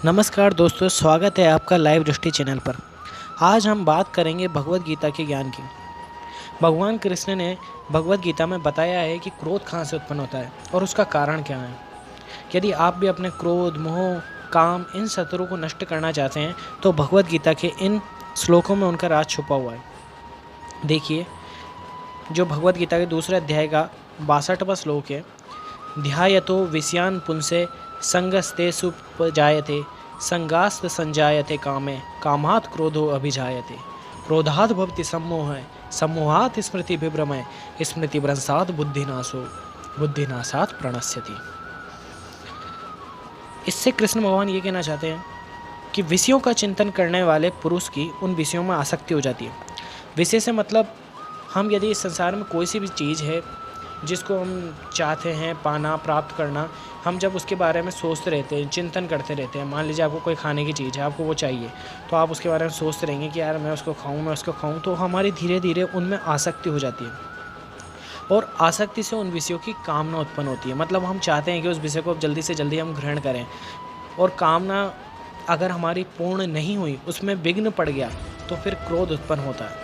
नमस्कार दोस्तों, स्वागत है आपका लाइव दृष्टि चैनल पर। आज हम बात करेंगे भगवत गीता के ज्ञान की। भगवान कृष्ण ने भगवत गीता में बताया है कि क्रोध कहाँ से उत्पन्न होता है और उसका कारण क्या है। यदि आप भी अपने क्रोध, मोह, काम इन शत्रु को नष्ट करना चाहते हैं तो भगवत गीता के इन श्लोकों में उनका राज छुपा हुआ है। देखिए, जो भगवत गीता के दूसरे अध्याय का 62वां श्लोक है, ध्यायतो विषयान् पुंसे संगस्ते सुपजायते संगास्त संजायते कामे कामात् क्रोधो अभिजायते क्रोधात् भवति सम्मोह सम्मोहात् स्मृति विभ्रमः स्मृति भ्रंशात् बुद्धिनाशो बुद्धिनाशात् प्रणश्यति। इससे कृष्ण भगवान ये कहना चाहते हैं कि विषयों का चिंतन करने वाले पुरुष की उन विषयों में आसक्ति हो जाती है। विषय से मतलब हम यदि इस संसार में कोई सी भी चीज़ है जिसको हम चाहते हैं पाना, प्राप्त करना, हम जब उसके बारे में सोचते रहते हैं, चिंतन करते रहते हैं। मान लीजिए आपको कोई खाने की चीज़ है, आपको वो चाहिए, तो आप उसके बारे में सोचते रहेंगे कि यार मैं उसको खाऊं, तो हमारी धीरे धीरे उनमें आसक्ति हो जाती है और आसक्ति से उन विषयों की कामना उत्पन्न होती है। मतलब हम चाहते हैं कि उस विषय को जल्दी से जल्दी हम ग्रहण करें, और कामना अगर हमारी पूर्ण नहीं हुई, उसमें विघ्न पड़ गया, तो फिर क्रोध उत्पन्न होता है।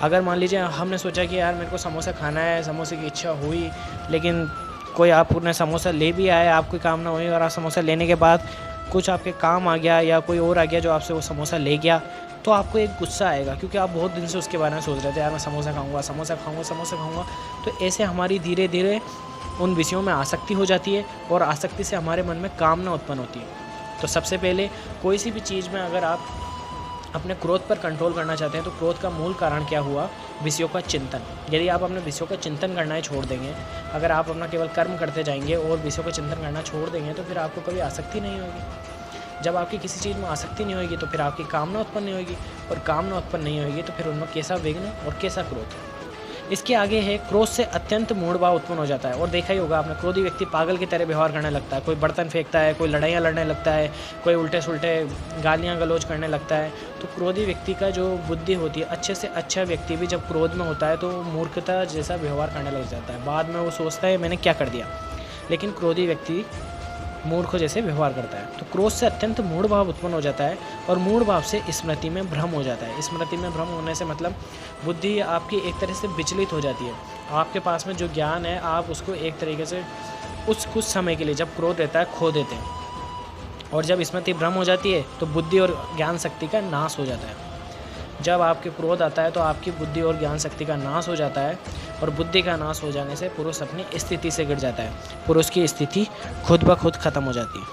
अगर मान लीजिए हमने सोचा कि यार मेरे को समोसा खाना है, समोसे की इच्छा हुई, लेकिन कोई आपने समोसा ले भी आया, आपकी कामना हुई, और आप समोसा लेने के बाद कुछ आपके काम आ गया या कोई और आ गया जो आपसे वो समोसा ले गया, तो आपको एक गुस्सा आएगा, क्योंकि आप बहुत दिन से उसके बारे में सोच रहे थे, यार मैं समोसा खाऊंगा। तो ऐसे हमारी धीरे धीरे उन विषयों में आसक्ति हो जाती है और आसक्ति से हमारे मन में कामना उत्पन्न होती है। तो सबसे पहले कोई सी भी चीज़ में अगर आप अपने क्रोध पर कंट्रोल करना चाहते हैं तो क्रोध का मूल कारण क्या हुआ? विषयों का चिंतन। यदि आप अपने विषयों का चिंतन करना ही छोड़ देंगे, अगर आप अपना केवल कर्म करते जाएंगे और विषयों का चिंतन करना छोड़ देंगे, तो फिर आपको कभी आसक्ति नहीं होगी। जब आपकी किसी चीज़ में आसक्ति नहीं होगी तो फिर आपकी कामना उत्पन्न नहीं होगी, और कामना उत्पन्न नहीं होगी तो फिर उनमें कैसा विघ्न और कैसा क्रोध। इसके आगे है, क्रोध से अत्यंत मूढ़ भाव उत्पन्न हो जाता है। और देखा ही होगा आपने, क्रोधी व्यक्ति पागल की तरह व्यवहार करने लगता है। कोई बर्तन फेंकता है, कोई लड़ाइयाँ लड़ने लगता है, कोई उल्टे सुल्टे गालियाँ गलौज करने लगता है। तो क्रोधी व्यक्ति का जो बुद्धि होती है, अच्छे से अच्छा व्यक्ति भी जब क्रोध में होता है तो मूर्खता जैसा व्यवहार करने लग जाता है। बाद में वो सोचता है मैंने क्या कर दिया, लेकिन क्रोधी व्यक्ति मूर्ख जैसे व्यवहार करता है। तो क्रोध से अत्यंत मूढ़ भाव उत्पन्न हो जाता है, और मूढ़ भाव से स्मृति में भ्रम हो जाता है। स्मृति में भ्रम होने से मतलब बुद्धि आपकी एक तरह से विचलित हो जाती है। आपके पास में जो ज्ञान है, आप उसको एक तरीके से कुछ समय के लिए, जब क्रोध रहता है, खो देते हैं। और जब स्मृति भ्रम हो जाती है तो बुद्धि और ज्ञान शक्ति का नाश हो जाता है। जब आपके क्रोध आता है तो आपकी बुद्धि और ज्ञान शक्ति का नाश हो जाता है, और बुद्धि का नाश हो जाने से पुरुष अपनी स्थिति से गिर जाता है। पुरुष की स्थिति खुद ब खुद खत्म हो जाती है।